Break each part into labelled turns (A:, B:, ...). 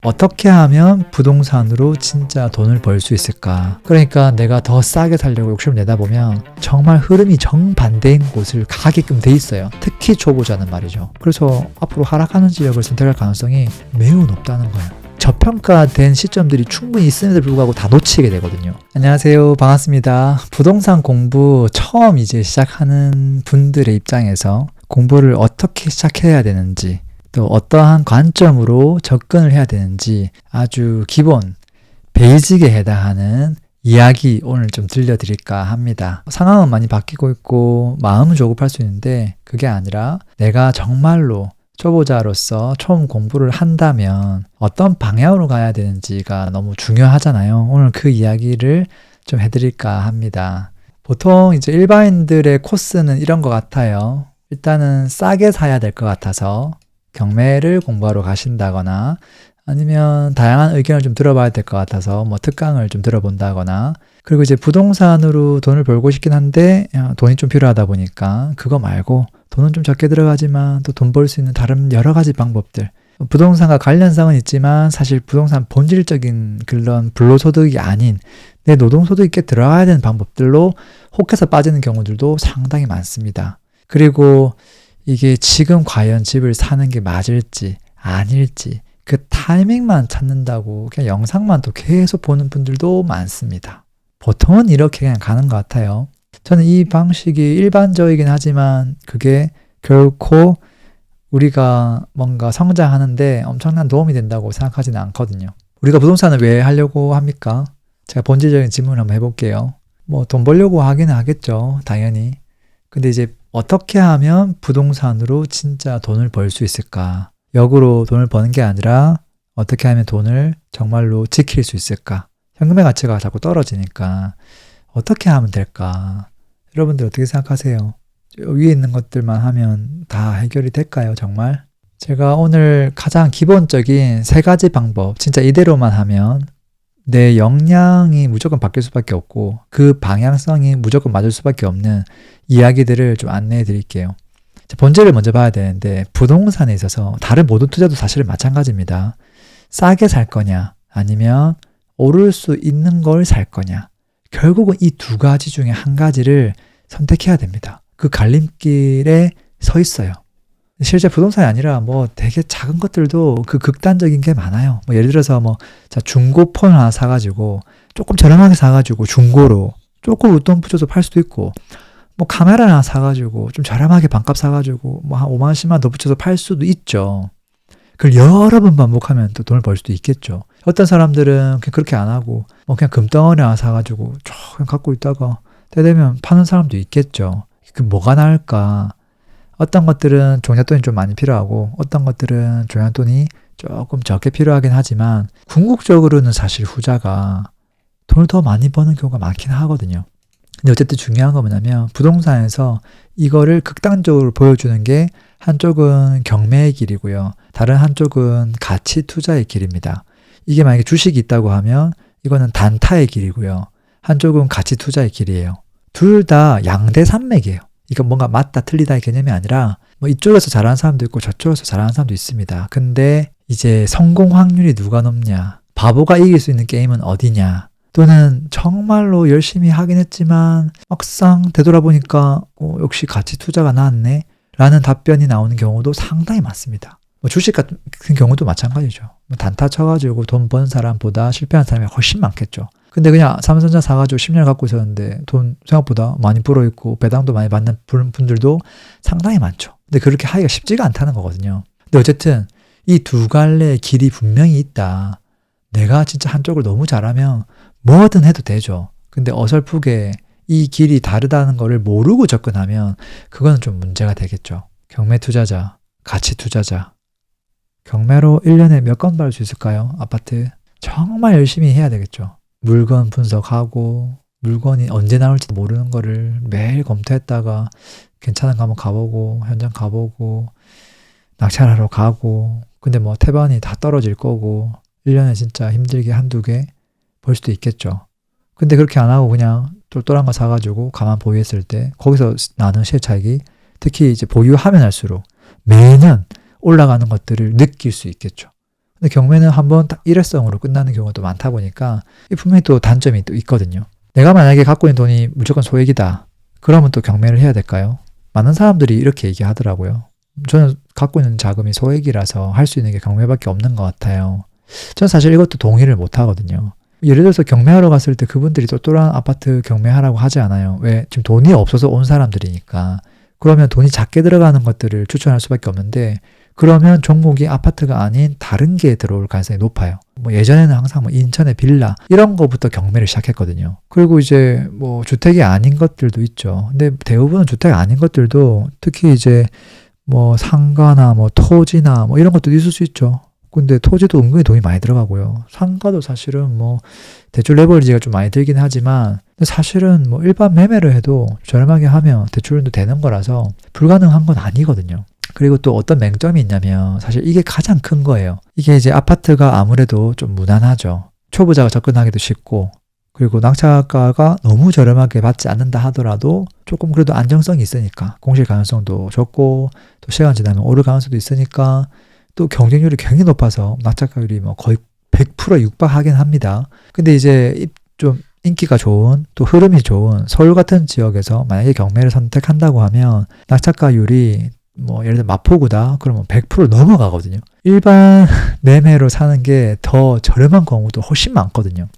A: 어떻게 하면 부동산으로 진짜 돈을 벌 수 있을까? 그러니까 내가 더 싸게 살려고 욕심을 내다 보면 정말 흐름이 정반대인 곳을 가게끔 돼 있어요. 특히 초보자는 말이죠. 그래서 앞으로 하락하는 지역을 선택할 가능성이 매우 높다는 거예요. 저평가된 시점들이 충분히 있음에도 불구하고 다 놓치게 되거든요. 안녕하세요. 반갑습니다. 부동산 공부 처음 이제 시작하는 분들의 입장에서 공부를 어떻게 시작해야 되는지, 또 어떠한 관점으로 접근을 해야 되는지 아주 기본, 베이직에 해당하는 이야기 오늘 좀 들려드릴까 합니다. 상황은 많이 바뀌고 있고 마음은 조급할 수 있는데 그게 아니라 내가 정말로 초보자로서 처음 공부를 한다면 어떤 방향으로 가야 되는지가 너무 중요하잖아요. 오늘 그 이야기를 좀 해드릴까 합니다. 보통 이제 일반인들의 코스는 이런 것 같아요. 일단은 싸게 사야 될 것 같아서 경매를 공부하러 가신다거나 아니면 다양한 의견을 좀 들어봐야 될 것 같아서 특강을 좀 들어본다거나, 그리고 이제 부동산으로 돈을 벌고 싶긴 한데 돈이 좀 필요하다 보니까 그거 말고 돈은 좀 적게 들어가지만 또 돈 벌 수 있는 다른 여러 가지 방법들, 부동산과 관련성은 있지만 사실 부동산 본질적인 그런 불로소득이 아닌 내 노동소득이 꽤 들어가야 되는 방법들로 혹해서 빠지는 경우들도 상당히 많습니다. 그리고 이게 지금 과연 집을 사는 게 맞을지 아닐지 그 타이밍만 찾는다고 그냥 영상만 또 계속 보는 분들도 많습니다. 보통은 이렇게 그냥 가는 것 같아요. 저는 이 방식이 일반적이긴 하지만 그게 결코 우리가 뭔가 성장하는데 엄청난 도움이 된다고 생각하지는 않거든요. 우리가 부동산을 왜 하려고 합니까? 제가 본질적인 질문을 한번 해볼게요. 돈 벌려고 하기는 하겠죠, 당연히. 근데 이제 어떻게 하면 부동산으로 진짜 돈을 벌 수 있을까? 역으로 돈을 버는 게 아니라 어떻게 하면 돈을 정말로 지킬 수 있을까? 현금의 가치가 자꾸 떨어지니까 어떻게 하면 될까? 여러분들 어떻게 생각하세요? 위에 있는 것들만 하면 다 해결이 될까요, 정말? 제가 오늘 가장 기본적인 3가지 방법, 진짜 이대로만 하면 내 역량이 무조건 바뀔 수밖에 없고 그 방향성이 무조건 맞을 수밖에 없는 이야기들을 좀 안내해 드릴게요. 본질을 먼저 봐야 되는데, 부동산에 있어서 다른 모든 투자도 사실은 마찬가지입니다. 싸게 살 거냐 아니면 오를 수 있는 걸 살 거냐, 결국은 이 2가지 중에 한 가지를 선택해야 됩니다. 그 갈림길에 서 있어요. 실제 부동산이 아니라 되게 작은 것들도 그 극단적인 게 많아요. 예를 들어서 중고 폰 하나 사가지고 조금 저렴하게 사가지고 중고로 조금 웃돈 붙여서 팔 수도 있고, 카메라 하나 사가지고 좀 저렴하게 반값 사가지고 한 5만 원 10만 원 더 붙여서 팔 수도 있죠. 그걸 여러 번 반복하면 또 돈을 벌 수도 있겠죠. 어떤 사람들은 그냥 그렇게 안 하고 그냥 금덩어리 하나 사가지고 쭉 그냥 갖고 있다가 때 되면 파는 사람도 있겠죠. 그 뭐가 나을까? 어떤 것들은 종잣돈이 좀 많이 필요하고 어떤 것들은 종잣돈이 조금 적게 필요하긴 하지만 궁극적으로는 사실 후자가 돈을 더 많이 버는 경우가 많긴 하거든요. 근데 어쨌든 중요한 건 뭐냐면, 부동산에서 이거를 극단적으로 보여주는 게 한쪽은 경매의 길이고요, 다른 한쪽은 가치 투자의 길입니다. 이게 만약에 주식이 있다고 하면 이거는 단타의 길이고요, 한쪽은 가치 투자의 길이에요. 둘 다 양대산맥이에요. 이건 뭔가 맞다 틀리다의 개념이 아니라 이쪽에서 잘하는 사람도 있고 저쪽에서 잘하는 사람도 있습니다. 근데 이제 성공 확률이 누가 높냐, 바보가 이길 수 있는 게임은 어디냐, 또는 정말로 열심히 하긴 했지만 막상 되돌아보니까 역시 가치 투자가 나았네 라는 답변이 나오는 경우도 상당히 많습니다. 주식 같은 경우도 마찬가지죠. 단타 쳐가지고 돈 번 사람보다 실패한 사람이 훨씬 많겠죠. 근데 그냥 삼성전자 사가지고 10년 갖고 있었는데 돈 생각보다 많이 불어있고 배당도 많이 받는 분들도 상당히 많죠. 근데 그렇게 하기가 쉽지가 않다는 거거든요. 근데 어쨌든 이 2갈래의 길이 분명히 있다. 내가 진짜 한쪽을 너무 잘하면 뭐든 해도 되죠. 근데 어설프게 이 길이 다르다는 거를 모르고 접근하면 그거는 좀 문제가 되겠죠. 경매 투자자, 가치 투자자. 경매로 1년에 몇 건 받을 수 있을까요? 아파트. 정말 열심히 해야 되겠죠. 물건 분석하고 물건이 언제 나올지도 모르는 거를 매일 검토했다가 괜찮은 거 한번 가보고 현장 가보고 낙찰하러 가고, 근데 태반이 다 떨어질 거고 1년에 진짜 힘들게 1-2개 벌 수도 있겠죠. 근데 그렇게 안 하고 그냥 똘똘한 거 사가지고 가만 보유했을 때 거기서 나는 실차익이, 특히 이제 보유하면 할수록 매년 올라가는 것들을 느낄 수 있겠죠. 근데 경매는 한번 딱 일회성으로 끝나는 경우가 또 많다 보니까 분명히 또 단점이 또 있거든요. 내가 만약에 갖고 있는 돈이 무조건 소액이다. 그러면 또 경매를 해야 될까요? 많은 사람들이 이렇게 얘기하더라고요. 저는 갖고 있는 자금이 소액이라서 할 수 있는 게 경매밖에 없는 것 같아요. 저는 사실 이것도 동의를 못 하거든요. 예를 들어서 경매하러 갔을 때 그분들이 똘똘한 아파트 경매하라고 하지 않아요. 왜? 지금 돈이 없어서 온 사람들이니까. 그러면 돈이 작게 들어가는 것들을 추천할 수밖에 없는데, 그러면 종목이 아파트가 아닌 다른 게 들어올 가능성이 높아요. 뭐 예전에는 항상 뭐 인천의 빌라 이런 거부터 경매를 시작했거든요. 그리고 이제 뭐 주택이 아닌 것들도 있죠. 근데 대부분은 주택 아닌 것들도 특히 이제 뭐 상가나 뭐 토지나 뭐 이런 것도 있을 수 있죠. 근데 토지도 은근히 돈이 많이 들어가고요. 상가도 사실은 뭐 대출 레버리지가 좀 많이 들긴 하지만 사실은 뭐 일반 매매를 해도 저렴하게 하면 대출도 되는 거라서 불가능한 건 아니거든요. 그리고 또 어떤 맹점이 있냐면 사실 이게 가장 큰 거예요. 이게 이제 아파트가 아무래도 좀 무난하죠. 초보자가 접근하기도 쉽고, 그리고 낙찰가가 너무 저렴하게 받지 않는다 하더라도 조금 그래도 안정성이 있으니까 공실 가능성도 적고, 또 시간 지나면 오를 가능성도 있으니까, 또 경쟁률이 굉장히 높아서 낙찰가율이 뭐 거의 100% 육박하긴 합니다. 근데 이제 좀 인기가 좋은, 또 흐름이 좋은 서울 같은 지역에서 만약에 경매를 선택한다고 하면 낙찰가율이 뭐 예를 들어 마포구다 그러면 100% 넘어가거든요. 일반 매매로 사는 게 더 저렴한 경우도 훨씬 많거든요.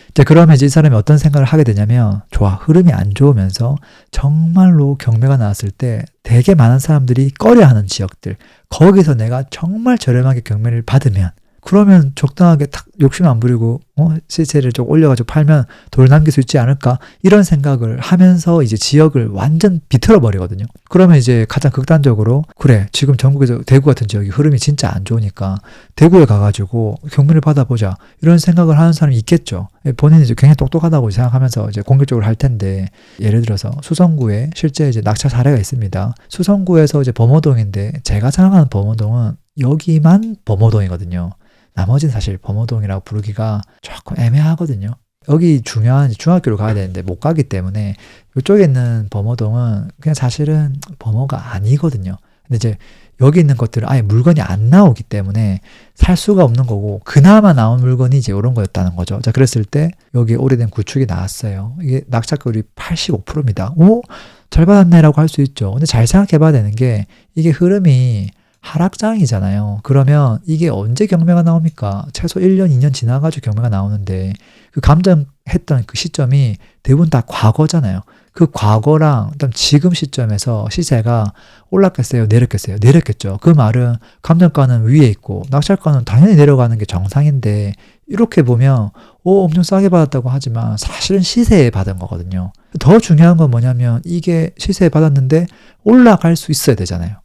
A: 이제 그러면 이제 이 사람이 어떤 생각을 하게 되냐면, 좋아, 흐름이 안 좋으면서 정말로 경매가 나왔을 때 되게 많은 사람들이 꺼려하는 지역들, 거기서 내가 정말 저렴하게 경매를 받으면, 그러면 적당하게 탁 욕심 안 부리고 시세를 좀 올려가지고 팔면 돈을 남길 수 있지 않을까, 이런 생각을 하면서 이제 지역을 완전 비틀어 버리거든요. 그러면 이제 가장 극단적으로, 그래, 지금 전국에서 대구 같은 지역이 흐름이 진짜 안 좋으니까 대구에 가가지고 경매를 받아보자, 이런 생각을 하는 사람이 있겠죠. 본인이 이제 굉장히 똑똑하다고 생각하면서 이제 공격적으로 할 텐데, 예를 들어서 수성구에 실제 이제 낙찰 사례가 있습니다. 수성구에서 이제 범어동인데, 제가 생각하는 범어동은 여기만 범어동이거든요. 나머지는 사실 범어동이라고 부르기가 조금 애매하거든요. 여기 중요한 중학교를 가야 되는데 못 가기 때문에 이쪽에 있는 범어동은 그냥 사실은 범어가 아니거든요. 근데 이제 여기 있는 것들은 아예 물건이 안 나오기 때문에 살 수가 없는 거고, 그나마 나온 물건이 이제 이런 거였다는 거죠. 자, 그랬을 때 여기 오래된 구축이 나왔어요. 이게 낙찰가율이 85%입니다. 오? 잘 받았네라고 할 수 있죠. 근데 잘 생각해 봐야 되는 게, 이게 흐름이 하락장이잖아요. 그러면 이게 언제 경매가 나옵니까? 최소 1년, 2년 지나가지고 경매가 나오는데, 그 감정했던 그 시점이 대부분 다 과거잖아요. 그 과거랑 지금 시점에서 시세가 올랐겠어요? 내렸겠어요? 내렸겠죠. 그 말은 감정가는 위에 있고 낙찰가는 당연히 내려가는 게 정상인데, 이렇게 보면 엄청 싸게 받았다고 하지만 사실은 시세에 받은 거거든요. 더 중요한 건 뭐냐면, 이게 시세에 받았는데 올라갈 수 있어야 되잖아요.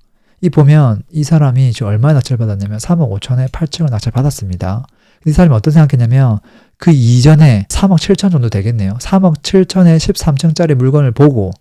A: 이 보면 이 사람이 지금 얼마에 낙찰 받았냐면 3억 5천에 8층을 낙찰 받았습니다. 이 사람이 어떤 생각했냐면, 그 이전에 3억 7천 정도 되겠네요. 3억 7천에 13층짜리 물건을 보고,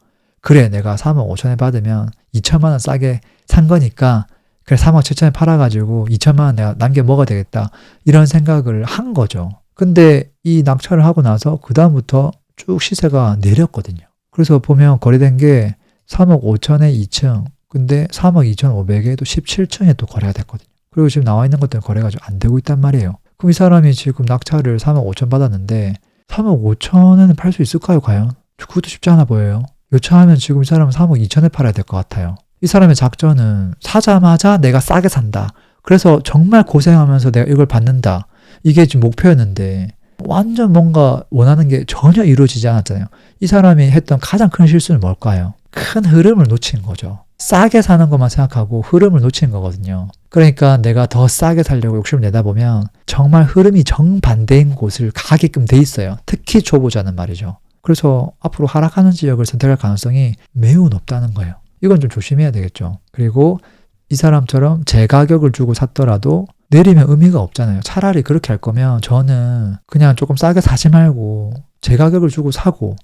A: 그래, 내가 3억 5천에 받으면 2천만 원 싸게 산 거니까 그래 3억 7천에 팔아가지고 2천만 원 내가 남겨 먹어야 되겠다, 이런 생각을 한 거죠. 근데 이 낙찰을 하고 나서 그 다음부터 쭉 시세가 내렸거든요. 그래서 보면 거래된 게 3억 5천에 2층, 근데 3억 2,500에 또 17층에 또 거래가 됐거든요. 그리고 지금 나와 있는 것들은 거래가 좀 안 되고 있단 말이에요. 그럼 이 사람이 지금 낙찰을 3억 5천 받았는데 3억 5천에는 팔 수 있을까요, 과연? 그것도 쉽지 않아 보여요. 요차하면 지금 이 사람은 3억 2천에 팔아야 될 것 같아요. 이 사람의 작전은 사자마자 내가 싸게 산다, 그래서 정말 고생하면서 내가 이걸 받는다, 이게 지금 목표였는데 완전 뭔가 원하는 게 전혀 이루어지지 않았잖아요. 이 사람이 했던 가장 큰 실수는 뭘까요? 큰 흐름을 놓친 거죠. 싸게 사는 것만 생각하고 흐름을 놓친 거거든요. 그러니까 내가 더 싸게 살려고 욕심을 내다 보면 정말 흐름이 정반대인 곳을 가게끔 돼 있어요. 특히 초보자는 말이죠. 그래서 앞으로 하락하는 지역을 선택할 가능성이 매우 높다는 거예요. 이건 좀 조심해야 되겠죠. 그리고 이 사람처럼 제 가격을 주고 샀더라도 내리면 의미가 없잖아요. 차라리 그렇게 할 거면 저는 그냥 조금 싸게 사지 말고 제 가격을 주고 사고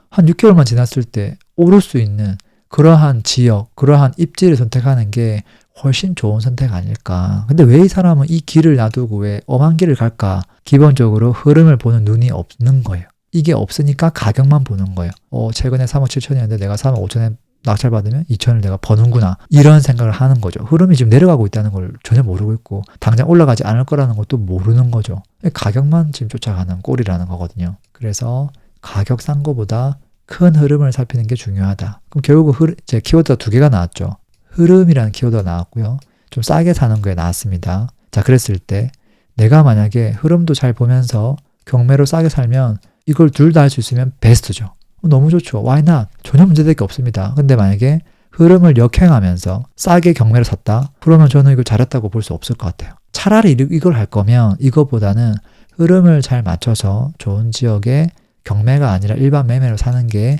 A: 한 6개월만 지났을 때 오를 수 있는 그러한 지역, 그러한 입지를 선택하는 게 훨씬 좋은 선택 아닐까. 근데 왜 이 사람은 이 길을 놔두고 왜 엄한 길을 갈까? 기본적으로 흐름을 보는 눈이 없는 거예요. 이게 없으니까 가격만 보는 거예요. 최근에 3억 7천이었는데 내가 3억 5천에 낙찰받으면 2천을 내가 버는구나. 이런 생각을 하는 거죠. 흐름이 지금 내려가고 있다는 걸 전혀 모르고 있고 당장 올라가지 않을 거라는 것도 모르는 거죠. 가격만 지금 쫓아가는 꼴이라는 거거든요. 그래서 가격 싼 거보다 큰 흐름을 살피는 게 중요하다. 그럼 결국 제 키워드가 두 개가 나왔죠. 흐름이라는 키워드가 나왔고요. 좀 싸게 사는 거에 나왔습니다. 자, 그랬을 때 내가 만약에 흐름도 잘 보면서 경매로 싸게 살면 이걸 둘 다 할 수 있으면 베스트죠. 너무 좋죠. Why not? 전혀 문제될 게 없습니다. 근데 만약에 흐름을 역행하면서 싸게 경매를 샀다? 그러면 저는 이걸 잘했다고 볼 수 없을 것 같아요. 차라리 이걸 할 거면 이거보다는 흐름을 잘 맞춰서 좋은 지역에 경매가 아니라 일반 매매로 사는 게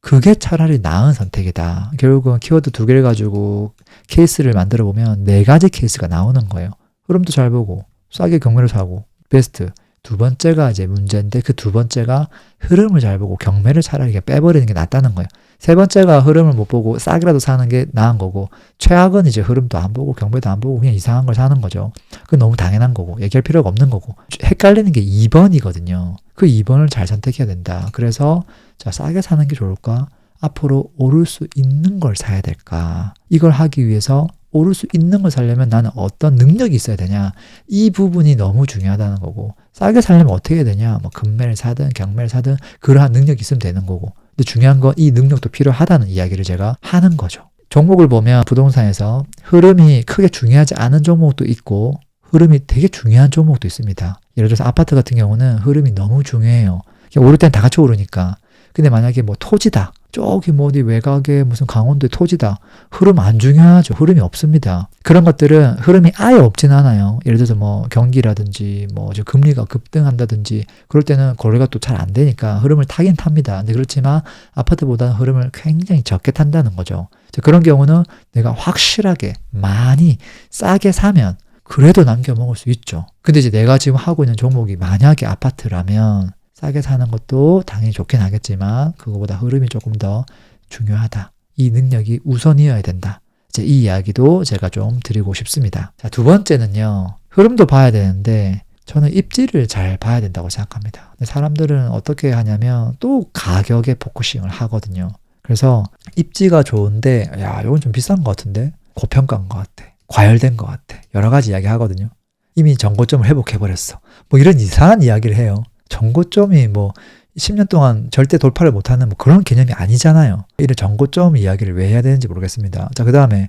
A: 그게 차라리 나은 선택이다. 결국은 키워드 두 개를 가지고 케이스를 만들어 보면 네 가지 케이스가 나오는 거예요. 흐름도 잘 보고 싸게 경매를 사고 베스트. 두 번째가 이제 문제인데 그 두 번째가 흐름을 잘 보고 경매를 차라리 그냥 빼버리는 게 낫다는 거예요. 세 번째가 흐름을 못 보고 싸게라도 사는 게 나은 거고 최악은 이제 흐름도 안 보고 경매도 안 보고 그냥 이상한 걸 사는 거죠. 그건 너무 당연한 거고 얘기할 필요가 없는 거고 헷갈리는 게 2번이거든요. 그 2번을 잘 선택해야 된다. 그래서 자, 싸게 사는 게 좋을까? 앞으로 오를 수 있는 걸 사야 될까? 이걸 하기 위해서 오를 수 있는 걸 사려면 나는 어떤 능력이 있어야 되냐? 이 부분이 너무 중요하다는 거고 싸게 살려면 어떻게 해야 되냐? 뭐 금매를 사든 경매를 사든 그러한 능력이 있으면 되는 거고 근데 중요한 건 이 능력도 필요하다는 이야기를 제가 하는 거죠. 종목을 보면 부동산에서 흐름이 크게 중요하지 않은 종목도 있고 흐름이 되게 중요한 종목도 있습니다. 예를 들어서 아파트 같은 경우는 흐름이 너무 중요해요. 오를 땐 다 같이 오르니까. 근데 만약에 뭐 토지다. 저기 뭐 어디 외곽에 무슨 강원도의 토지다. 흐름 안 중요하죠. 흐름이 없습니다. 그런 것들은 흐름이 아예 없진 않아요. 예를 들어서 뭐 경기라든지 뭐 금리가 급등한다든지 그럴 때는 거래가 또 잘 안 되니까 흐름을 타긴 탑니다. 근데 그렇지만 아파트보다는 흐름을 굉장히 적게 탄다는 거죠. 그런 경우는 내가 확실하게 많이 싸게 사면 그래도 남겨 먹을 수 있죠. 근데 이제 내가 지금 하고 있는 종목이 만약에 아파트라면 싸게 사는 것도 당연히 좋긴 하겠지만 그거보다 흐름이 조금 더 중요하다. 이 능력이 우선이어야 된다. 이제 이 이야기도 제가 좀 드리고 싶습니다. 자, 두 번째는요. 흐름도 봐야 되는데 저는 입지를 잘 봐야 된다고 생각합니다. 근데 사람들은 어떻게 하냐면 또 가격에 포커싱을 하거든요. 그래서 입지가 좋은데 야, 이건 좀 비싼 것 같은데 고평가인 것 같아. 과열된 것 같아. 여러 가지 이야기 하거든요. 이미 정고점을 회복해버렸어. 뭐 이런 이상한 이야기를 해요. 정고점이 뭐 10년 동안 절대 돌파를 못하는 뭐 그런 개념이 아니잖아요. 이런 정고점 이야기를 왜 해야 되는지 모르겠습니다. 자, 그 다음에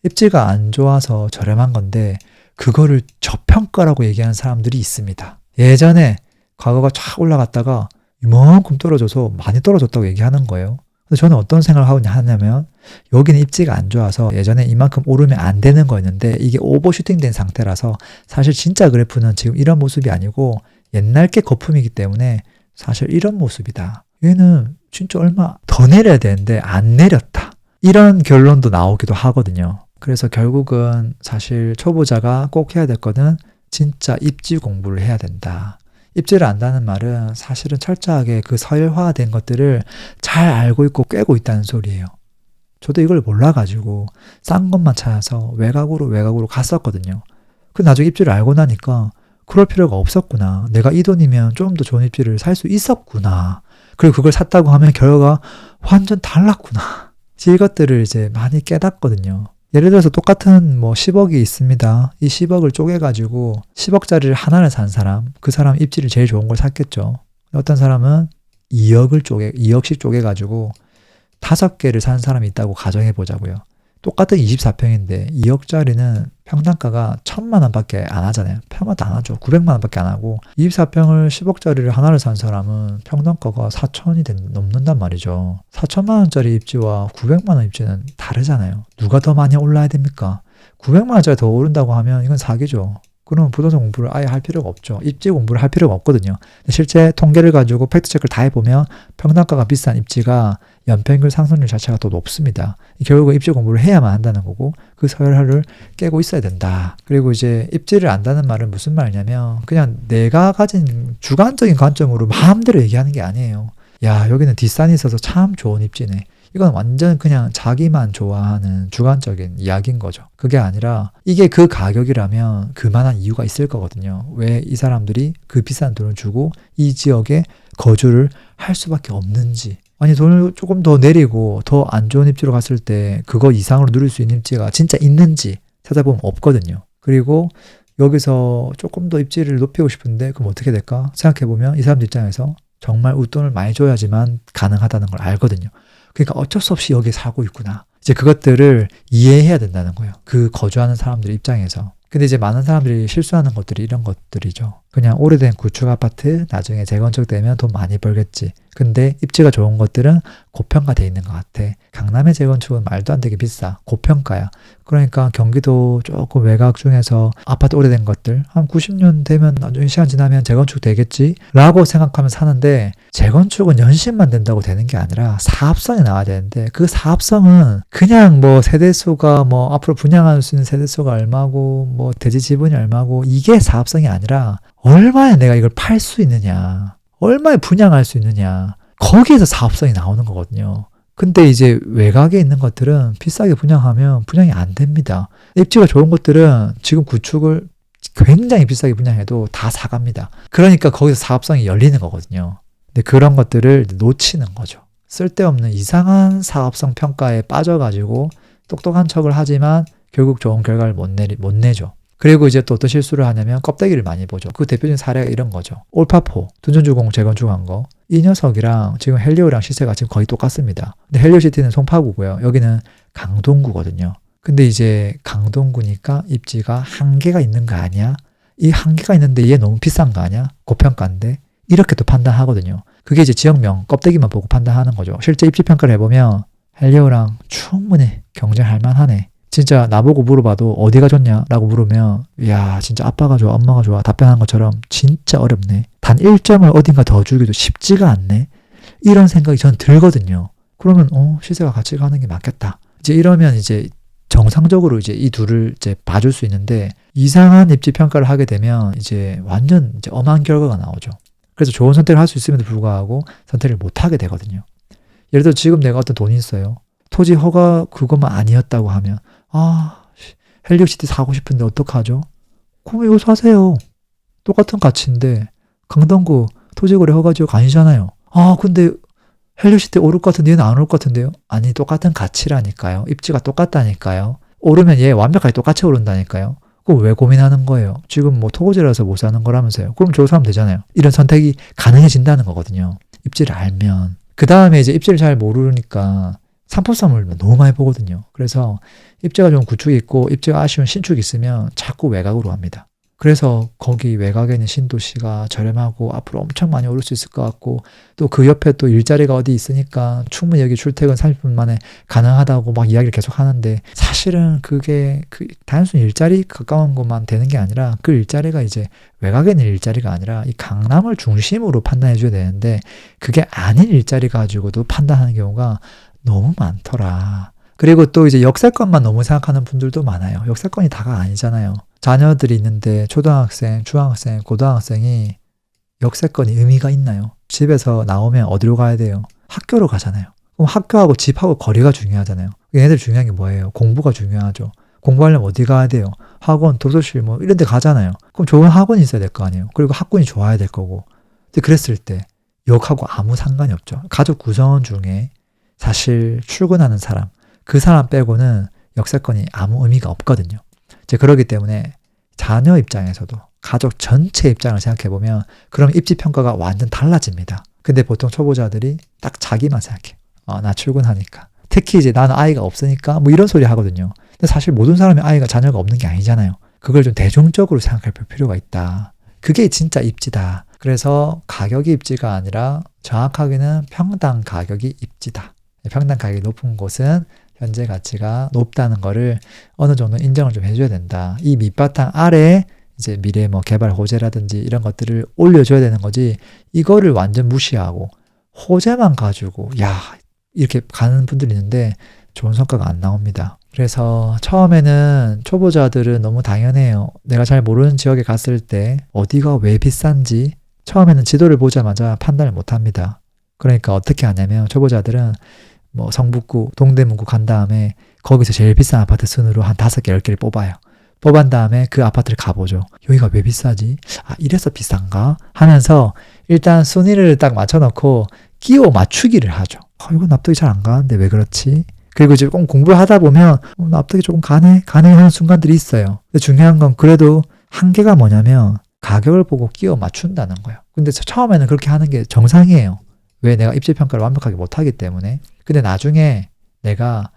A: 입지가 안 좋아서 저렴한 건데 그거를 저평가라고 얘기하는 사람들이 있습니다. 예전에 과거가 쫙 올라갔다가 이만큼 떨어져서 많이 떨어졌다고 얘기하는 거예요. 그래서 저는 어떤 생각을 하냐면 여기는 입지가 안 좋아서 예전에 이만큼 오르면 안 되는 거였는데 이게 오버슈팅 된 상태라서 사실 진짜 그래프는 지금 이런 모습이 아니고 옛날 게 거품이기 때문에 사실 이런 모습이다. 얘는 진짜 얼마 더 내려야 되는데 안 내렸다. 이런 결론도 나오기도 하거든요. 그래서 결국은 사실 초보자가 꼭 해야 될 거는 진짜 입지 공부를 해야 된다. 입지를 안다는 말은 사실은 철저하게 그 서열화된 것들을 잘 알고 있고 꿰고 있다는 소리예요. 저도 이걸 몰라가지고 싼 것만 찾아서 외곽으로 갔었거든요. 그 나중에 입지를 알고 나니까 그럴 필요가 없었구나. 내가 이 돈이면 좀 더 좋은 입지를 살 수 있었구나. 그리고 그걸 샀다고 하면 결과가 완전 달랐구나. 이것들을 이제 많이 깨닫거든요. 예를 들어서 똑같은 뭐 10억이 있습니다. 이 10억을 쪼개가지고 10억짜리를 하나를 산 사람, 그 사람 입지를 제일 좋은 걸 샀겠죠. 어떤 사람은 2억씩 쪼개가지고 5개를 산 사람이 있다고 가정해 보자고요. 똑같은 24평인데 2억짜리는 평당가가 1,000만 원밖에 안 하잖아요. 평원도 안 하죠. 900만 원밖에 안 하고 24평을 10억짜리를 하나를 산 사람은 평당가가 4천이 넘는단 말이죠. 4천만 원짜리 입지와 900만 원 입지는 다르잖아요. 누가 더 많이 올라야 됩니까? 900만 원짜리 더 오른다고 하면 이건 사기죠. 그러면 부동산 공부를 아예 할 필요가 없죠. 입지 공부를 할 필요가 없거든요. 실제 통계를 가지고 팩트체크를 다 해보면 평당가가 비싼 입지가 연평균 상승률 자체가 더 높습니다. 결국은 입지 공부를 해야만 한다는 거고 그 서열화를 깨고 있어야 된다. 그리고 이제 입지를 안다는 말은 무슨 말이냐면 그냥 내가 가진 주관적인 관점으로 마음대로 얘기하는 게 아니에요. 야, 여기는 뒷산이 있어서 참 좋은 입지네. 이건 완전 그냥 자기만 좋아하는 주관적인 이야기인 거죠. 그게 아니라 이게 그 가격이라면 그만한 이유가 있을 거거든요. 왜 이 사람들이 그 비싼 돈을 주고 이 지역에 거주를 할 수밖에 없는지. 아니 돈을 조금 더 내리고 더 안 좋은 입지로 갔을 때 그거 이상으로 누릴 수 있는 입지가 진짜 있는지 찾아보면 없거든요. 그리고 여기서 조금 더 입지를 높이고 싶은데 그럼 어떻게 될까? 생각해보면 이 사람들 입장에서 정말 웃돈을 많이 줘야지만 가능하다는 걸 알거든요. 그러니까 어쩔 수 없이 여기에 살고 있구나. 이제 그것들을 이해해야 된다는 거예요. 그 거주하는 사람들 입장에서. 근데 이제 많은 사람들이 실수하는 것들이 이런 것들이죠. 그냥 오래된 구축 아파트 나중에 재건축되면 돈 많이 벌겠지. 근데 입지가 좋은 것들은 고평가돼 있는 것 같아. 강남의 재건축은 말도 안 되게 비싸. 고평가야. 그러니까 경기도 조금 외곽 중에서 아파트 오래된 것들 한 90년 되면 나중에 시간 지나면 재건축 되겠지 라고 생각하면 사는데, 재건축은 연식만 된다고 되는 게 아니라 사업성이 나와야 되는데, 그 사업성은 그냥 뭐 세대수가 뭐 앞으로 분양할 수 있는 세대수가 얼마고 뭐 대지 지분이 얼마고 이게 사업성이 아니라 얼마에 내가 이걸 팔 수 있느냐, 얼마에 분양할 수 있느냐, 거기에서 사업성이 나오는 거거든요. 근데 이제 외곽에 있는 것들은 비싸게 분양하면 분양이 안 됩니다. 입지가 좋은 것들은 지금 구축을 굉장히 비싸게 분양해도 다 사갑니다. 그러니까 거기서 사업성이 열리는 거거든요. 근데 그런 것들을 놓치는 거죠. 쓸데없는 이상한 사업성 평가에 빠져가지고 똑똑한 척을 하지만 결국 좋은 결과를 못 내죠. 그리고 이제 또 어떤 실수를 하냐면 껍데기를 많이 보죠. 그 대표적인 사례가 이런 거죠. 올파포, 둔전주공 재건축한 거. 이 녀석이랑 지금 헬리오랑 시세가 지금 거의 똑같습니다. 근데 헬리오시티는 송파구고요. 여기는 강동구거든요. 근데 이제 강동구니까 입지가 한계가 있는 거 아니야? 이 한계가 있는데 얘 너무 비싼 거 아니야? 고평가인데? 이렇게 또 판단하거든요. 그게 이제 지역명, 껍데기만 보고 판단하는 거죠. 실제 입지 평가를 해보면 헬리오랑 충분히 경쟁할 만하네. 진짜 나보고 물어봐도 어디가 좋냐 라고 물으면 야 진짜 아빠가 좋아 엄마가 좋아 답변하는 것처럼 진짜 어렵네. 단 1점을 어딘가 더 주기도 쉽지가 않네. 이런 생각이 전 들거든요. 그러면 시세가 같이 가는 게 맞겠다. 이제 이러면 이제 정상적으로 이제 이 둘을 이제 봐줄 수 있는데, 이상한 입지 평가를 하게 되면 이제 완전 이제 엄한 결과가 나오죠. 그래서 좋은 선택을 할 수 있음에도 불구하고 선택을 못 하게 되거든요. 예를 들어 지금 내가 어떤 돈이 있어요. 토지 허가 그것만 아니었다고 하면 헬리오시티 사고 싶은데 어떡하죠? 그럼 이거 사세요. 똑같은 가치인데 강동구 토지거래 허가지역 아니잖아요. 근데 헬리오시티 오를 것 같은데 얘는 안 오를 것 같은데요? 아니 똑같은 가치라니까요. 입지가 똑같다니까요. 오르면 얘 완벽하게 똑같이 오른다니까요. 그럼 왜 고민하는 거예요? 지금 뭐 토지라서 못 사는 거라면서요. 그럼 저거 사면 되잖아요. 이런 선택이 가능해진다는 거거든요. 입지를 알면. 그 다음에 이제 입지를 잘 모르니까 상품성을 너무 많이 보거든요. 그래서 입지가 좀 구축이 있고 입지가 아쉬운 신축이 있으면 자꾸 외곽으로 합니다. 그래서 거기 외곽에 있는 신도시가 저렴하고 앞으로 엄청 많이 오를 수 있을 것 같고, 또 그 옆에 또 일자리가 어디 있으니까 충분히 여기 출퇴근 30분 만에 가능하다고 막 이야기를 계속 하는데, 사실은 그게 단순히 일자리 가까운 것만 되는 게 아니라 그 일자리가 이제 외곽에 있는 일자리가 아니라 이 강남을 중심으로 판단해 줘야 되는데, 그게 아닌 일자리 가지고도 판단하는 경우가 너무 많더라. 그리고 또 이제 역세권만 너무 생각하는 분들도 많아요. 역세권이 다가 아니잖아요. 자녀들이 있는데 초등학생, 중학생, 고등학생이 역세권이 의미가 있나요? 집에서 나오면 어디로 가야 돼요? 학교로 가잖아요. 그럼 학교하고 집하고 거리가 중요하잖아요. 얘네들 중요한 게 뭐예요? 공부가 중요하죠. 공부하려면 어디 가야 돼요? 학원, 도서실 뭐 이런 데 가잖아요. 그럼 좋은 학원이 있어야 될 거 아니에요. 그리고 학군이 좋아야 될 거고. 근데 그랬을 때 역하고 아무 상관이 없죠. 가족 구성원 중에 사실 출근하는 사람, 그 사람 빼고는 역세권이 아무 의미가 없거든요. 이제 그러기 때문에 자녀 입장에서도 가족 전체 입장을 생각해보면 그럼 입지 평가가 완전 달라집니다. 근데 보통 초보자들이 딱 자기만 생각해. 나 출근하니까. 특히 이제 나는 아이가 없으니까 뭐 이런 소리 하거든요. 근데 사실 모든 사람이 자녀가 없는 게 아니잖아요. 그걸 좀 대중적으로 생각할 필요가 있다. 그게 진짜 입지다. 그래서 가격이 입지가 아니라 정확하게는 평당 가격이 입지다. 평당 가격이 높은 곳은 현재 가치가 높다는 거를 어느 정도 인정을 좀 해줘야 된다. 이 밑바탕 아래에 이제 미래 뭐 개발 호재라든지 이런 것들을 올려줘야 되는 거지, 이거를 완전 무시하고 호재만 가지고 이렇게 가는 분들이 있는데 좋은 성과가 안 나옵니다. 그래서 처음에는 초보자들은 너무 당연해요. 내가 잘 모르는 지역에 갔을 때 어디가 왜 비싼지 처음에는 지도를 보자마자 판단을 못 합니다. 그러니까 어떻게 하냐면 초보자들은 뭐 성북구, 동대문구 간 다음에 거기서 제일 비싼 아파트 순으로 한 5개, 10개를 뽑아요. 뽑은 다음에 그 아파트를 가보죠. 여기가 왜 비싸지? 이래서 비싼가? 하면서 일단 순위를 딱 맞춰놓고 끼워 맞추기를 하죠. 이거 납득이 잘 안 가는데 왜 그렇지? 그리고 이제 꼭 공부를 하다 보면 납득이 조금 가네 하는 순간들이 있어요. 근데 중요한 건 그래도 한계가 뭐냐면 가격을 보고 끼워 맞춘다는 거예요. 근데 처음에는 그렇게 하는 게 정상이에요. 왜? 내가 입지평가를 완벽하게 못하기 때문에. 근데 나중에 내가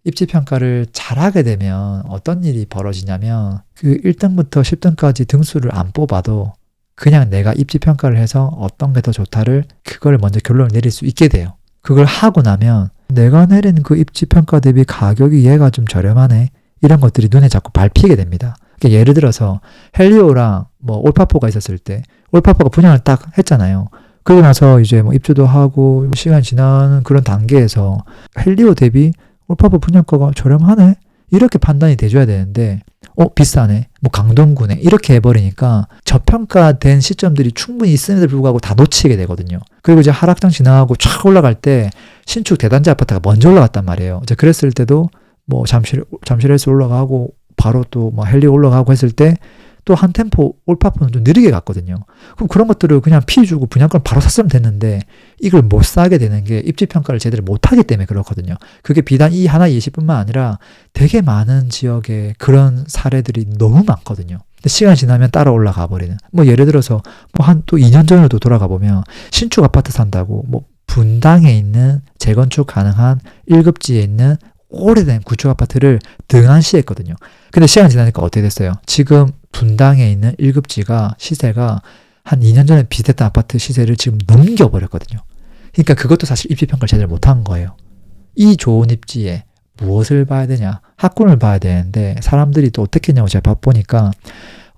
A: 입지평가를 잘하게 되면 어떤 일이 벌어지냐면 그 1등부터 10등까지 등수를 안 뽑아도 그냥 내가 입지평가를 해서 어떤 게 더 좋다를 그걸 먼저 결론을 내릴 수 있게 돼요. 그걸 하고 나면 내가 내린 그 입지평가 대비 가격이 얘가 좀 저렴하네 이런 것들이 눈에 자꾸 밟히게 됩니다. 그러니까 예를 들어서 헬리오랑 뭐 올파포가 있었을 때 올파포가 분양을 딱 했잖아요. 그러고 나서 이제 뭐 입주도 하고 시간이 지나는 그런 단계에서 헬리오 대비 올파포 분양가가 저렴하네? 이렇게 판단이 돼줘야 되는데 비싸네? 뭐 강동구네? 이렇게 해버리니까 저평가된 시점들이 충분히 있음에도 불구하고 다 놓치게 되거든요. 그리고 이제 하락장 지나가고 촥 올라갈 때 신축 대단지 아파트가 먼저 올라갔단 말이에요. 이제 그랬을 때도 뭐 잠실에서 올라가고 바로 또 뭐 헬리오 올라가고 했을 때 또 한 템포 올파포는 좀 느리게 갔거든요. 그럼 그런 것들을 그냥 피 주고 분양권 바로 샀으면 됐는데 이걸 못 사게 되는 게 입지평가를 제대로 못하기 때문에 그렇거든요. 그게 비단 이 하나 예시뿐만 아니라 되게 많은 지역에 그런 사례들이 너무 많거든요. 근데 시간이 지나면 따라 올라가 버리는. 뭐 예를 들어서 뭐 한 또 2년 전으로도 돌아가 보면 신축 아파트 산다고 뭐 분당에 있는 재건축 가능한 1급지에 있는 오래된 구축 아파트를 등한시했거든요. 근데 시간이 지나니까 어떻게 됐어요? 지금 분당에 있는 1급지가 시세가 한 2년 전에 비슷했던 아파트 시세를 지금 넘겨버렸거든요. 그러니까 그것도 사실 입지평가를 제대로 못한 거예요. 이 좋은 입지에 무엇을 봐야 되냐? 학군을 봐야 되는데 사람들이 또 어떻게 했냐고 제가 봐보니까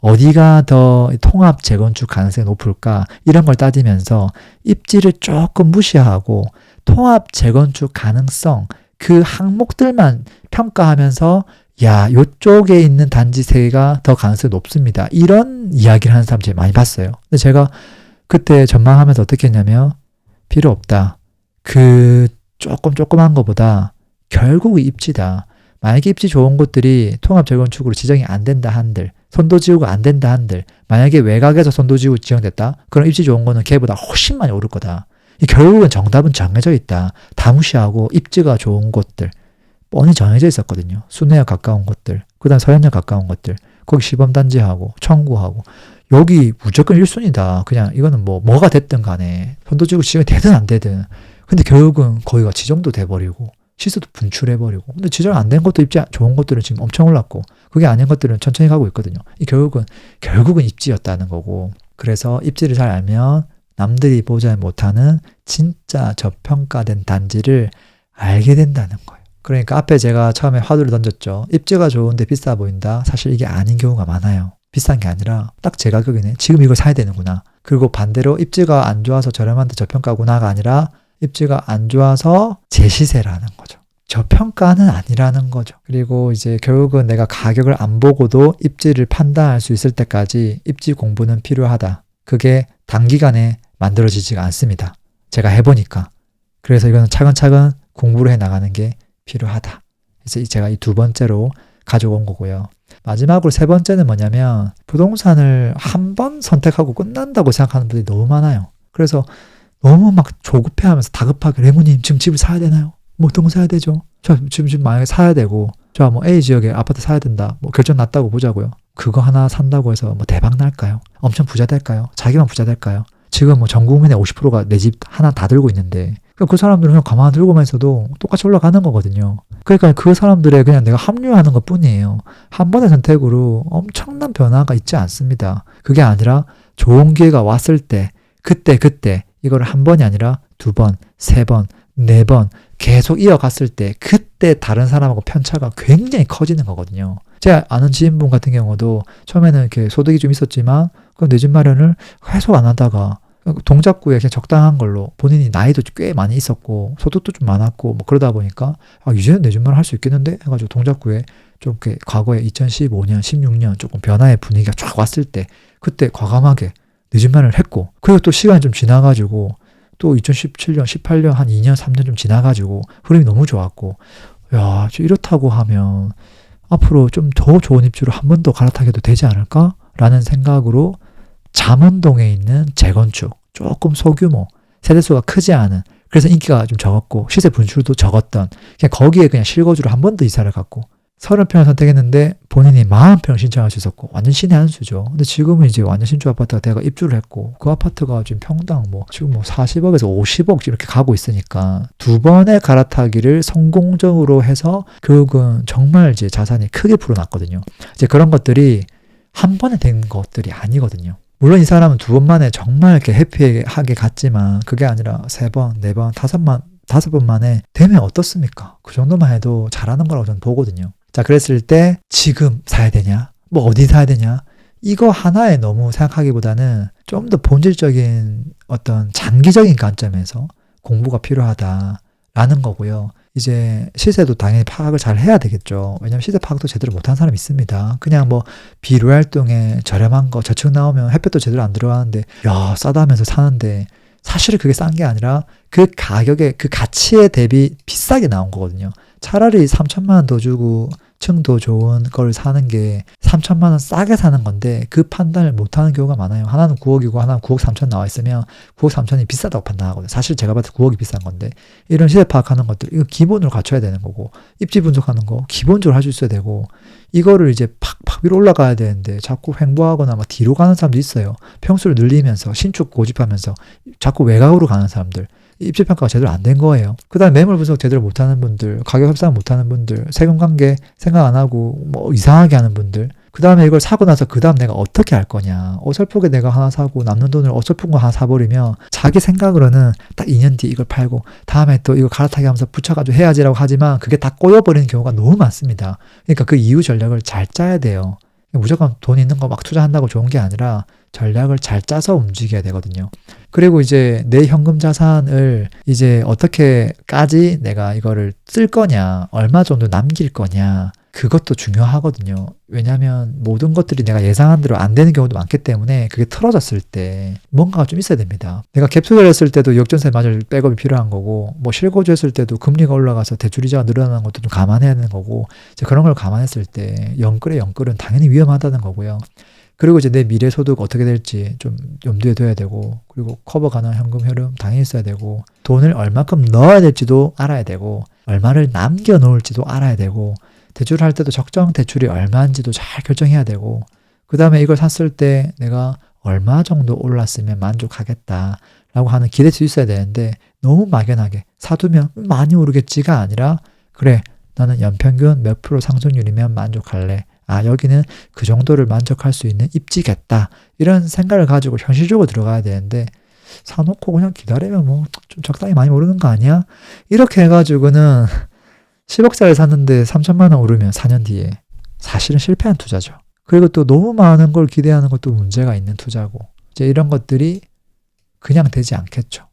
A: 어디가 더 통합 재건축 가능성이 높을까? 이런 걸 따지면서 입지를 조금 무시하고 통합 재건축 가능성 그 항목들만 평가하면서 야, 요쪽에 있는 단지 세가 더 가능성이 높습니다. 이런 이야기를 하는 사람 제일 많이 봤어요. 근데 제가 그때 전망하면서 어떻게 했냐면 필요 없다. 그 조그만 거보다 결국 입지다. 만약에 입지 좋은 곳들이 통합 재건축으로 지정이 안 된다 한들, 선도지구가 안 된다 한들, 만약에 외곽에서 선도지구 지정됐다? 그럼 입지 좋은 거는 걔보다 훨씬 많이 오를 거다. 결국은 정답은 정해져 있다. 다 무시하고 입지가 좋은 곳들 뻔히 정해져 있었거든요. 순회역 가까운 곳들, 그 다음 서현역 가까운 곳들, 거기 시범단지하고 청구하고 여기 무조건 1순위다. 그냥 이거는 뭐가 됐든 간에 선도지구 지정이 되든 안 되든 근데 결국은 거기가 지정도 돼버리고 시세도 분출해버리고 근데 지정 안 된 것도 입지 좋은 것들은 지금 엄청 올랐고 그게 아닌 것들은 천천히 가고 있거든요. 이 결국은 입지였다는 거고 그래서 입지를 잘 알면 남들이 보지 못하는 진짜 저평가된 단지를 알게 된다는 거예요. 그러니까 앞에 제가 처음에 화두를 던졌죠. 입지가 좋은데 비싸 보인다. 사실 이게 아닌 경우가 많아요. 비싼 게 아니라 딱 제 가격이네. 지금 이걸 사야 되는구나. 그리고 반대로 입지가 안 좋아서 저렴한데 저평가구나가 아니라 입지가 안 좋아서 제 시세라는 거죠. 저평가는 아니라는 거죠. 그리고 이제 결국은 내가 가격을 안 보고도 입지를 판단할 수 있을 때까지 입지 공부는 필요하다. 그게 단기간에 만들어지지가 않습니다. 제가 해보니까. 그래서 이거는 차근차근 공부를 해나가는 게 필요하다. 그래서 제가 이 두 번째로 가져온 거고요. 마지막으로 세 번째는 뭐냐면 부동산을 한 번 선택하고 끝난다고 생각하는 분들이 너무 많아요. 그래서 너무 막 조급해하면서 다급하게 레모님 지금 집을 사야 되나요? 뭐 어떤 거 사야 되죠? 저 지금 만약에 사야 되고 저 뭐 A 지역에 아파트 사야 된다. 뭐 결정 났다고 보자고요. 그거 하나 산다고 해서 뭐 대박 날까요? 엄청 부자 될까요? 자기만 부자 될까요? 지금 뭐 전 국민의 50%가 내 집 하나 다 들고 있는데 그 사람들은 그냥 가만 들고만 있어도 똑같이 올라가는 거거든요. 그러니까 그 사람들의 그냥 내가 합류하는 것 뿐이에요. 한 번의 선택으로 엄청난 변화가 있지 않습니다. 그게 아니라 좋은 기회가 왔을 때 그때 이거를 한 번이 아니라 두 번, 세 번, 네 번 계속 이어갔을 때 그때 다른 사람하고 편차가 굉장히 커지는 거거든요. 제가 아는 지인분 같은 경우도 처음에는 이렇게 소득이 좀 있었지만 그 내 집 마련을 계속 안 하다가 동작구에 그냥 적당한 걸로 본인이 나이도 꽤 많이 있었고 소득도 좀 많았고 뭐 그러다 보니까 이제는 내 집 마련 할 수 있겠는데 해가지고 동작구에 좀 이렇게 과거에 2015년, 16년 조금 변화의 분위기가 쫙 왔을 때 그때 과감하게 내 집 마련을 했고 그리고 또 시간이 좀 지나가지고 또 2017년, 18년 한 2년, 3년 좀 지나가지고 흐름이 너무 좋았고 야, 이렇다고 하면 앞으로 좀 더 좋은 입지로 한 번 더 갈아타게도 되지 않을까? 라는 생각으로 잠원동에 있는 재건축, 조금 소규모, 세대수가 크지 않은 그래서 인기가 좀 적었고 시세 분출도 적었던 그냥 거기에 그냥 실거주로 한 번 더 이사를 갔고 30평을 선택했는데 본인이 40평을 신청할 수 있었고 완전 신의 한 수죠. 근데 지금은 이제 완전 신축 아파트가 내가 입주를 했고 그 아파트가 지금 평당 지금 40억에서 50억 이렇게 가고 있으니까 두 번의 갈아타기를 성공적으로 해서 결국은 정말 이제 자산이 크게 불어났거든요. 이제 그런 것들이 한 번에 된 것들이 아니거든요. 물론 이 사람은 두 번 만에 정말 이렇게 해피하게 갔지만 그게 아니라 3번, 4번, 5번 만에 되면 어떻습니까? 그 정도만 해도 잘하는 거라고 저는 보거든요. 자, 그랬을 때 지금 사야 되냐? 어디 사야 되냐? 이거 하나에 너무 생각하기보다는 좀 더 본질적인 어떤 장기적인 관점에서 공부가 필요하다라는 거고요. 이제 시세도 당연히 파악을 잘 해야 되겠죠. 왜냐면 시세 파악도 제대로 못한 사람이 있습니다. 그냥 비료활동에 저렴한 거 저축 나오면 햇볕도 제대로 안 들어가는데 야 싸다면서 사는데 사실은 그게 싼 게 아니라 그 가격에 그 가치에 대비 비싸게 나온 거거든요. 차라리 3천만 원 더 주고 층도 좋은 걸 사는 게 3천만 원 싸게 사는 건데 그 판단을 못하는 경우가 많아요. 하나는 9억이고 하나는 9억 3천 나와 있으면 9억 3천이 비싸다고 판단하거든요. 사실 제가 봤을 때 9억이 비싼 건데 이런 시세 파악하는 것들 이거 기본으로 갖춰야 되는 거고 입지 분석하는 거 기본적으로 할 수 있어야 되고 이거를 이제 팍팍 위로 올라가야 되는데 자꾸 횡보하거나 뒤로 가는 사람도 있어요. 평수를 늘리면서 신축 고집하면서 자꾸 외곽으로 가는 사람들 입지평가가 제대로 안 된 거예요. 그 다음에 매물 분석 제대로 못하는 분들, 가격 협상 못하는 분들, 세금 관계 생각 안 하고 이상하게 하는 분들, 그 다음에 이걸 사고 나서 그 다음 내가 어떻게 할 거냐. 어설프게 내가 하나 사고 남는 돈을 어설픈 거 하나 사버리면 자기 생각으로는 딱 2년 뒤에 이걸 팔고 다음에 또 이거 갈아타기 하면서 붙여가지고 해야지라고 하지만 그게 다 꼬여버리는 경우가 너무 많습니다. 그러니까 그 이후 전략을 잘 짜야 돼요. 무조건 돈 있는 거 막 투자한다고 좋은 게 아니라 전략을 잘 짜서 움직여야 되거든요. 그리고 이제 내 현금 자산을 이제 어떻게까지 내가 이거를 쓸 거냐, 얼마 정도 남길 거냐, 그것도 중요하거든요. 왜냐하면 모든 것들이 내가 예상한 대로 안 되는 경우도 많기 때문에 그게 틀어졌을 때 뭔가가 좀 있어야 됩니다. 내가 갭 투자를 했을 때도 역전세 맞을 백업이 필요한 거고 실거주 했을 때도 금리가 올라가서 대출이자가 늘어나는 것도 좀 감안해야 되는 거고 이제 그런 걸 감안했을 때 영끌은 당연히 위험하다는 거고요. 그리고 이제 내 미래 소득 어떻게 될지 좀 염두에 둬야 되고 그리고 커버 가능한 현금 흐름 당연히 있어야 되고 돈을 얼마큼 넣어야 될지도 알아야 되고 얼마를 남겨 놓을지도 알아야 되고 대출을 할 때도 적정 대출이 얼마인지도 잘 결정해야 되고 그 다음에 이걸 샀을 때 내가 얼마 정도 올랐으면 만족하겠다라고 하는 기대치도 있어야 되는데 너무 막연하게 사두면 많이 오르겠지가 아니라 그래 나는 연평균 몇 프로 상승률이면 만족할래. 여기는 그 정도를 만족할 수 있는 입지겠다. 이런 생각을 가지고 현실적으로 들어가야 되는데 사놓고 그냥 기다리면 좀 적당히 많이 오르는 거 아니야? 이렇게 해가지고는 10억짜리 샀는데 3천만 원 오르면 4년 뒤에 사실은 실패한 투자죠. 그리고 또 너무 많은 걸 기대하는 것도 문제가 있는 투자고 이제 이런 것들이 그냥 되지 않겠죠.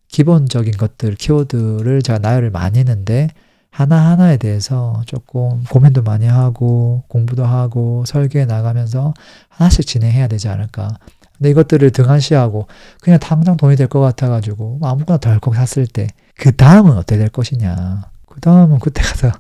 A: 기본적인 것들, 키워드를 제가 나열을 많이 했는데 하나하나에 대해서 조금 고민도 많이 하고 공부도 하고 설계해 나가면서 하나씩 진행해야 되지 않을까. 근데 이것들을 등한시하고 그냥 당장 돈이 될 것 같아가지고 아무거나 덜컥 샀을 때 그 다음은 어떻게 될 것이냐. 그 다음은 그때 가서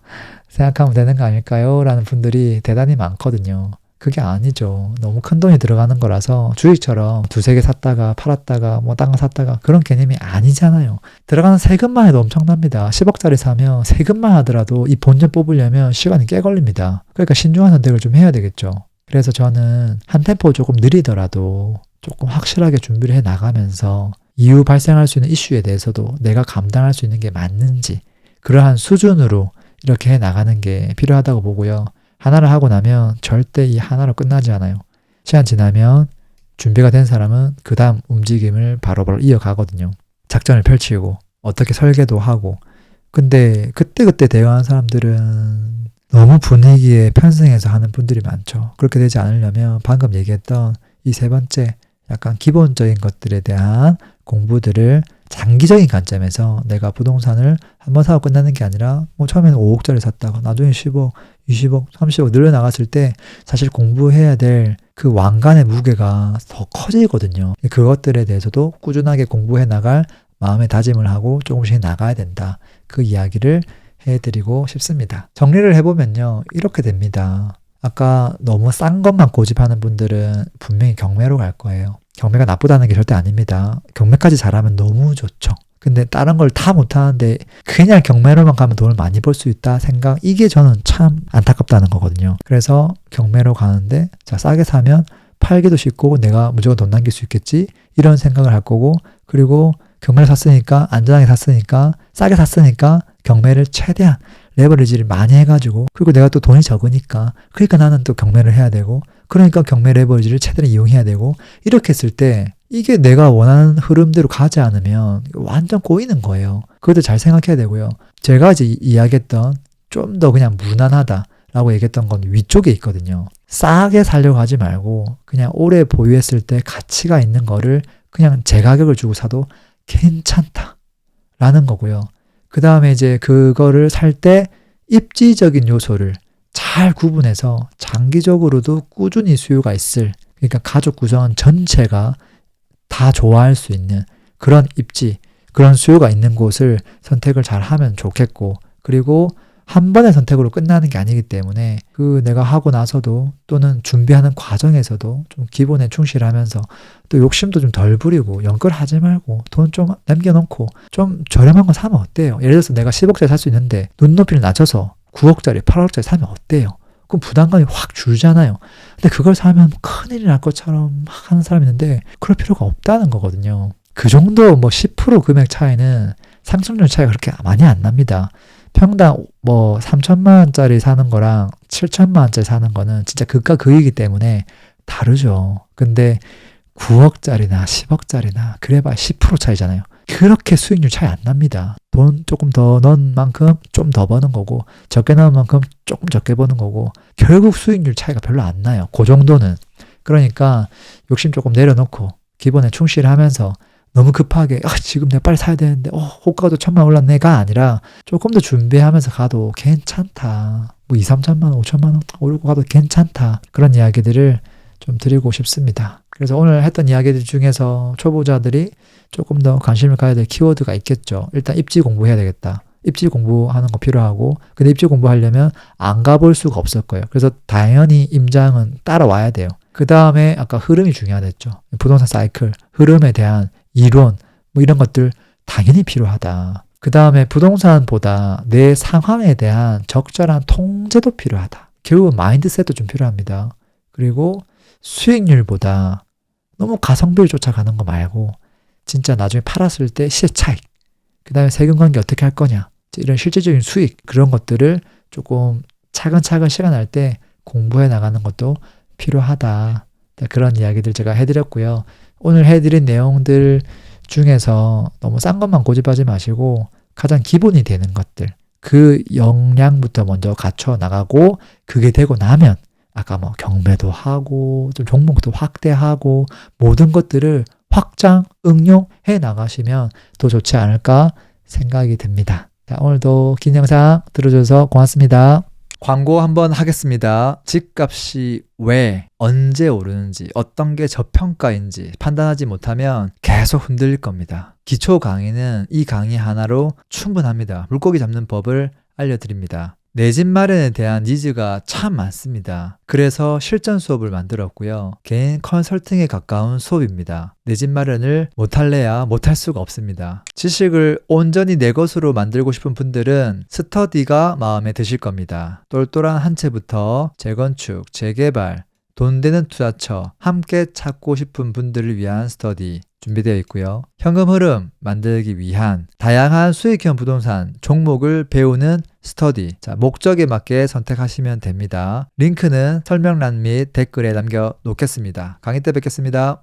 A: 생각하면 되는 거 아닐까요? 라는 분들이 대단히 많거든요. 그게 아니죠. 너무 큰 돈이 들어가는 거라서 주식처럼 두세 개 샀다가 팔았다가 딴 거 샀다가 그런 개념이 아니잖아요. 들어가는 세금만 해도 엄청납니다. 10억짜리 사면 세금만 하더라도 이 본전 뽑으려면 시간이 꽤 걸립니다. 그러니까 신중한 선택을 좀 해야 되겠죠. 그래서 저는 한 템포 조금 느리더라도 조금 확실하게 준비를 해 나가면서 이후 발생할 수 있는 이슈에 대해서도 내가 감당할 수 있는 게 맞는지 그러한 수준으로 이렇게 해 나가는 게 필요하다고 보고요. 하나를 하고 나면 절대 이 하나로 끝나지 않아요. 시간 지나면 준비가 된 사람은 그 다음 움직임을 바로바로 이어가거든요. 작전을 펼치고 어떻게 설계도 하고 근데 그때그때 대화한 사람들은 너무 분위기에 편승해서 하는 분들이 많죠. 그렇게 되지 않으려면 방금 얘기했던 이 세 번째 약간 기본적인 것들에 대한 공부들을 장기적인 관점에서 내가 부동산을 한번 사고 끝나는 게 아니라 처음에는 5억짜리 샀다가 나중에 10억, 20억, 30억 늘어나갔을 때 사실 공부해야 될 그 왕관의 무게가 더 커지거든요. 그것들에 대해서도 꾸준하게 공부해 나갈 마음의 다짐을 하고 조금씩 나가야 된다. 그 이야기를 해드리고 싶습니다. 정리를 해보면요. 이렇게 됩니다. 아까 너무 싼 것만 고집하는 분들은 분명히 경매로 갈 거예요. 경매가 나쁘다는 게 절대 아닙니다. 경매까지 잘하면 너무 좋죠. 근데 다른 걸 다 못하는데 그냥 경매로만 가면 돈을 많이 벌 수 있다 생각, 이게 저는 참 안타깝다는 거거든요. 그래서 경매로 가는데 자, 싸게 사면 팔기도 쉽고 내가 무조건 돈 남길 수 있겠지, 이런 생각을 할 거고, 그리고 경매를 샀으니까, 안전하게 샀으니까, 싸게 샀으니까 경매를 최대한 레버리지를 많이 해가지고, 그리고 내가 또 돈이 적으니까, 그러니까 나는 또 경매를 해야 되고, 그러니까 경매 레버리지를 최대한 이용해야 되고, 이렇게 했을 때 이게 내가 원하는 흐름대로 가지 않으면 완전 꼬이는 거예요. 그것도 잘 생각해야 되고요. 제가 이제 이야기했던 좀 더 그냥 무난하다 라고 얘기했던 건 위쪽에 있거든요. 싸게 사려고 하지 말고 그냥 오래 보유했을 때 가치가 있는 거를 그냥 제 가격을 주고 사도 괜찮다 라는 거고요. 그 다음에 이제 그거를 살 때 입지적인 요소를 잘 구분해서 장기적으로도 꾸준히 수요가 있을, 그러니까 가족 구성 전체가 다 좋아할 수 있는 그런 입지, 그런 수요가 있는 곳을 선택을 잘 하면 좋겠고, 그리고 한 번의 선택으로 끝나는 게 아니기 때문에 그 내가 하고 나서도 또는 준비하는 과정에서도 좀 기본에 충실하면서 또 욕심도 좀 덜 부리고 연끌하지 말고 돈 좀 남겨놓고 좀 저렴한 거 사면 어때요? 예를 들어서 내가 10억짜리 살 수 있는데 눈높이를 낮춰서 9억짜리, 8억짜리 사면 어때요? 그럼 부담감이 확 줄잖아요. 근데 그걸 사면 큰일이 날 것처럼 막 하는 사람이 있는데 그럴 필요가 없다는 거거든요. 그 정도 뭐 10% 금액 차이는 상승률 차이가 그렇게 많이 안 납니다. 평당 뭐 3천만 원짜리 사는 거랑 7천만 원짜리 사는 거는 진짜 극과 극이기 때문에 다르죠. 근데 9억짜리나 10억짜리나 그래봐야 10% 차이잖아요. 그렇게 수익률 차이 안 납니다. 돈 조금 더 넣은 만큼 좀 더 버는 거고, 적게 넣은 만큼 조금 적게 버는 거고, 결국 수익률 차이가 별로 안 나요. 그 정도는. 그러니까 욕심 조금 내려놓고 기본에 충실하면서 너무 급하게 지금 내가 빨리 사야 되는데 호가도 1,000만 올랐네가 아니라 조금 더 준비하면서 가도 괜찮다. 뭐 2, 3천만 원, 5천만 원 오르고 가도 괜찮다. 그런 이야기들을 좀 드리고 싶습니다. 그래서 오늘 했던 이야기들 중에서 초보자들이 조금 더 관심을 가야 될 키워드가 있겠죠. 일단 입지 공부해야 되겠다. 입지 공부하는 거 필요하고, 근데 입지 공부하려면 안 가볼 수가 없을 거예요. 그래서 당연히 임장은 따라와야 돼요. 그 다음에 아까 흐름이 중요하댔죠. 부동산 사이클, 흐름에 대한 이론, 뭐 이런 것들 당연히 필요하다. 그 다음에 부동산보다 내 상황에 대한 적절한 통제도 필요하다. 결국 마인드셋도 좀 필요합니다. 그리고 수익률보다 너무 가성비를 쫓아가는 거 말고 진짜 나중에 팔았을 때 시세 차익, 그 다음에 세금관계 어떻게 할 거냐, 이런 실질적인 수익, 그런 것들을 조금 차근차근 시간 날 때 공부해 나가는 것도 필요하다. 그런 이야기들 제가 해드렸고요. 오늘 해드린 내용들 중에서 너무 싼 것만 고집하지 마시고 가장 기본이 되는 것들, 그 역량부터 먼저 갖춰 나가고, 그게 되고 나면 아까 뭐 경매도 하고 좀 종목도 확대하고 모든 것들을 확장, 응용해 나가시면 더 좋지 않을까 생각이 듭니다. 자, 오늘도 긴 영상 들어줘서 고맙습니다. 광고 한번 하겠습니다. 집값이 왜, 언제 오르는지, 어떤 게 저평가인지 판단하지 못하면 계속 흔들릴 겁니다. 기초 강의는 이 강의 하나로 충분합니다. 물고기 잡는 법을 알려드립니다. 내 집 마련에 대한 니즈가 참 많습니다. 그래서 실전 수업을 만들었고요. 개인 컨설팅에 가까운 수업입니다. 내 집 마련을 못할래야 못할 수가 없습니다. 지식을 온전히 내 것으로 만들고 싶은 분들은 스터디가 마음에 드실 겁니다. 똘똘한 한 채부터 재건축, 재개발, 돈 되는 투자처 함께 찾고 싶은 분들을 위한 스터디 준비되어 있고요. 현금 흐름 만들기 위한 다양한 수익형 부동산 종목을 배우는 스터디. 자, 목적에 맞게 선택하시면 됩니다. 링크는 설명란 및 댓글에 남겨 놓겠습니다. 강의 때 뵙겠습니다.